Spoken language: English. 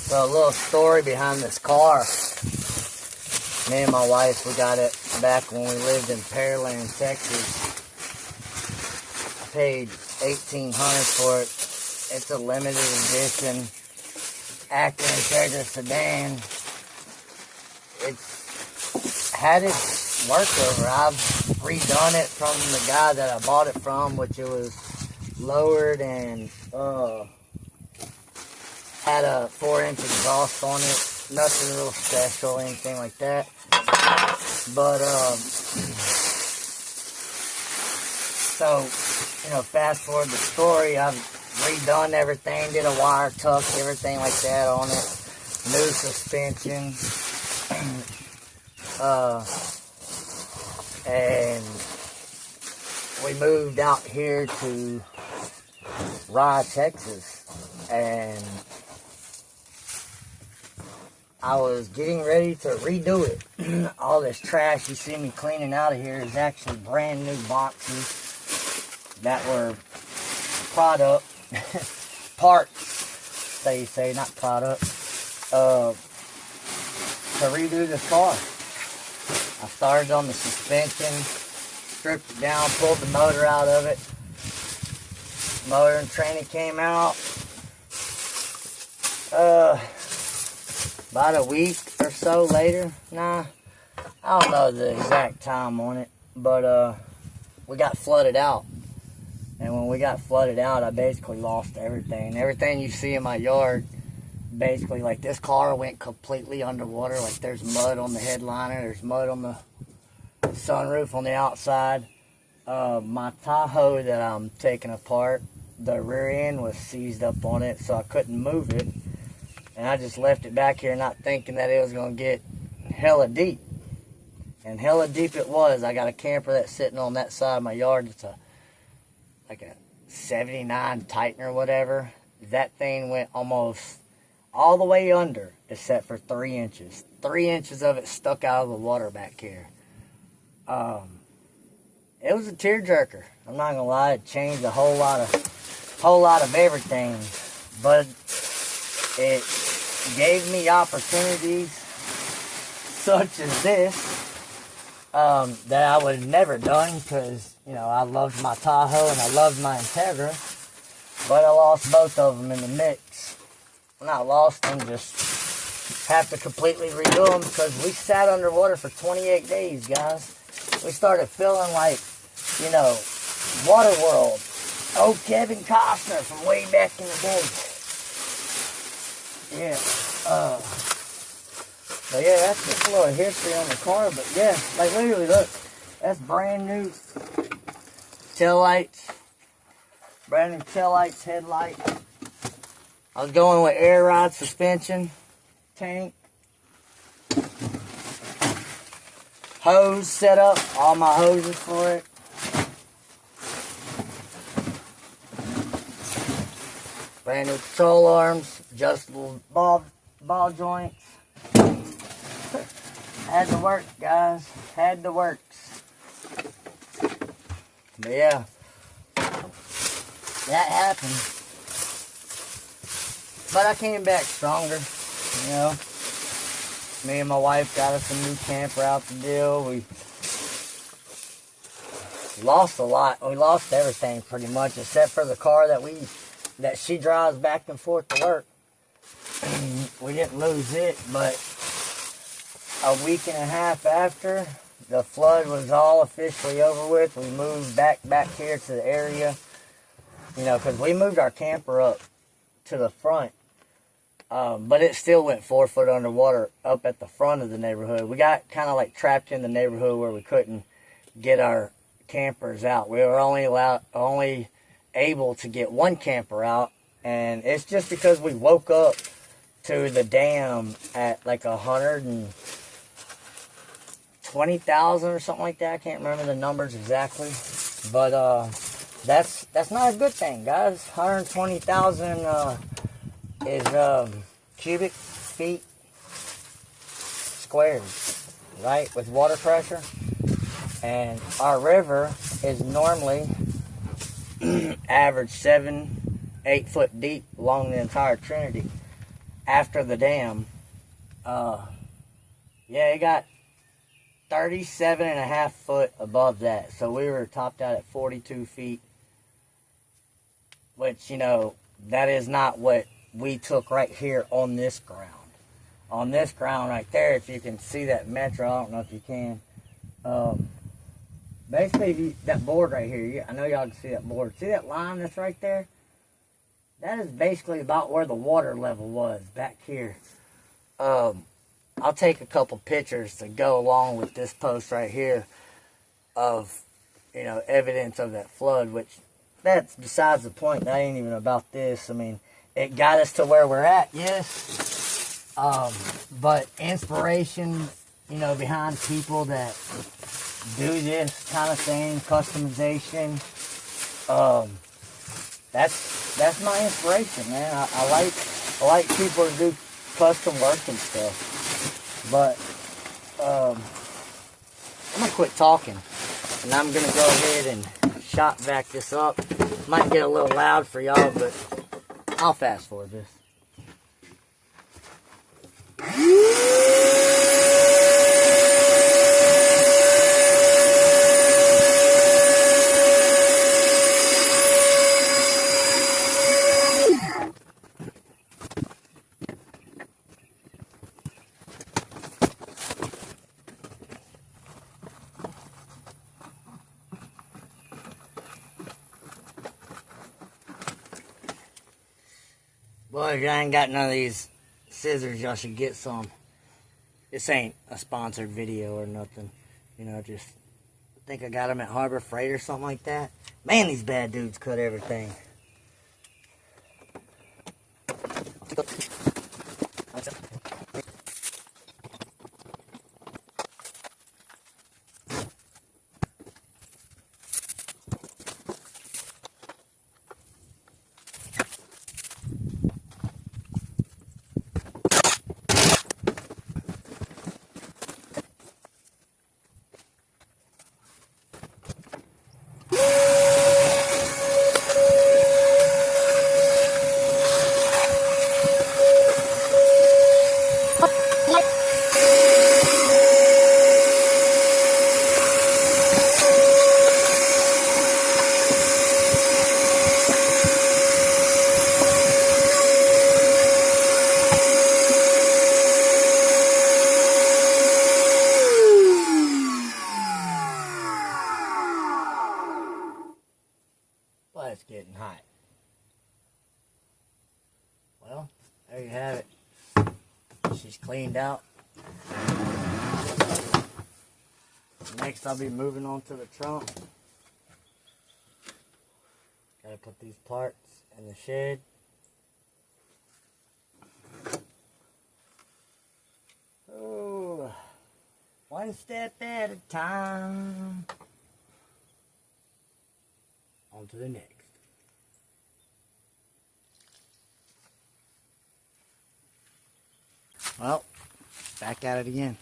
So a little story behind this car. Me and my wife, we got it back when we lived in Pearland, Texas. I paid $1,800 for it. It's a limited edition Acura Integra sedan. It's had its work over. I've redone it from the guy that I bought it from, which it was lowered and had a 4-inch exhaust on it. Nothing real special, anything like that. But so, you know, fast forward the story, I've redone everything, did a wire tuck, everything like that on it. New suspension. And we moved out here to Rye, Texas, and I was getting ready to redo it. All this trash you see me cleaning out of here is actually brand new boxes that were parts, they say, not product, to redo the car. I started on the suspension, stripped it down, pulled the motor out of it. Motor and tranny came out. About a week or so later, I don't know the exact time on it, but we got flooded out. And when we got flooded out, I basically lost everything. Everything you see in my yard, basically, like this car went completely underwater. Like there's mud on the headliner, there's mud on the sunroof on the outside. My Tahoe that I'm taking apart, the rear end was seized up on it, so I couldn't move it. And I just left it back here not thinking that it was going to get hella deep. And hella deep it was. I got a camper that's sitting on that side of my yard. It's like a 79 Titan or whatever. That thing went almost all the way under, except for 3 inches. 3 inches of it stuck out of the water back here. It was a tearjerker. I'm not gonna lie, it changed a whole lot of everything. But it gave me opportunities such as this that I would have never done, because, you know, I loved my Tahoe and I loved my Integra, but I lost both of them in the mix. Not lost them, just have to completely redo them, because we sat underwater for 28 days, guys. We started feeling like, you know, Waterworld. Oh, Kevin Costner from way back in the day. Yeah. But yeah, that's just a little history on the car. But yeah, like literally, look, that's brand new tail lights, brand new tail lights, headlights. I was going with air ride suspension, tank, hose set up, all my hoses for it. Brand new control arms, adjustable ball joints. Had to work, guys. Had to works. But yeah, that happened. But I came back stronger, you know. Me and my wife got us a new camper out the deal. We lost a lot. We lost everything pretty much, except for the car that she drives back and forth to work. We didn't lose it, but a week and a half after the flood was all officially over with, we moved back here to the area, you know, because we moved our camper up to the front, but it still went 4 foot underwater up at the front of the neighborhood. We got kind of like trapped in the neighborhood where we couldn't get our campers out. We were only able to get one camper out, and it's just because we woke up to the dam at like 120,000 or something like that. I can't remember the numbers exactly, but that's not a good thing, guys. 120,000 is cubic feet squared, right, with water pressure. And our river is normally average 7-8 foot deep along the entire Trinity. after the dam. Yeah, it got 37.5 foot above that. So we were topped out at 42 feet. Which, you know, that is not what we took right here on this ground. On this ground right there, if you can see that metro, I don't know if you can. Basically, that board right here, I know y'all can see that board. See that line that's right there? That is basically about where the water level was, back here. I'll take a couple pictures to go along with this post right here of, you know, evidence of that flood, which that's besides the point. That ain't even about this. I mean, it got us to where we're at, yes. But inspiration, you know, behind people that do this kind of thing, customization, that's my inspiration, man. I like people to do custom work and stuff. But I'm gonna quit talking, and I'm gonna go ahead and shot vac this up. Might get a little loud for y'all, but I'll fast forward this. Well, if you ain't got none of these scissors, y'all should get some. This ain't a sponsored video or nothing. You know, just I think I got them at Harbor Freight or something like that. Man, these bad dudes cut everything. Well, it's getting hot. Well, there you have it. She's cleaned out. Next, I'll be moving on to the trunk. Gotta put these parts in the shed. Oh, one step at a time. On to the next. Well, back at it again.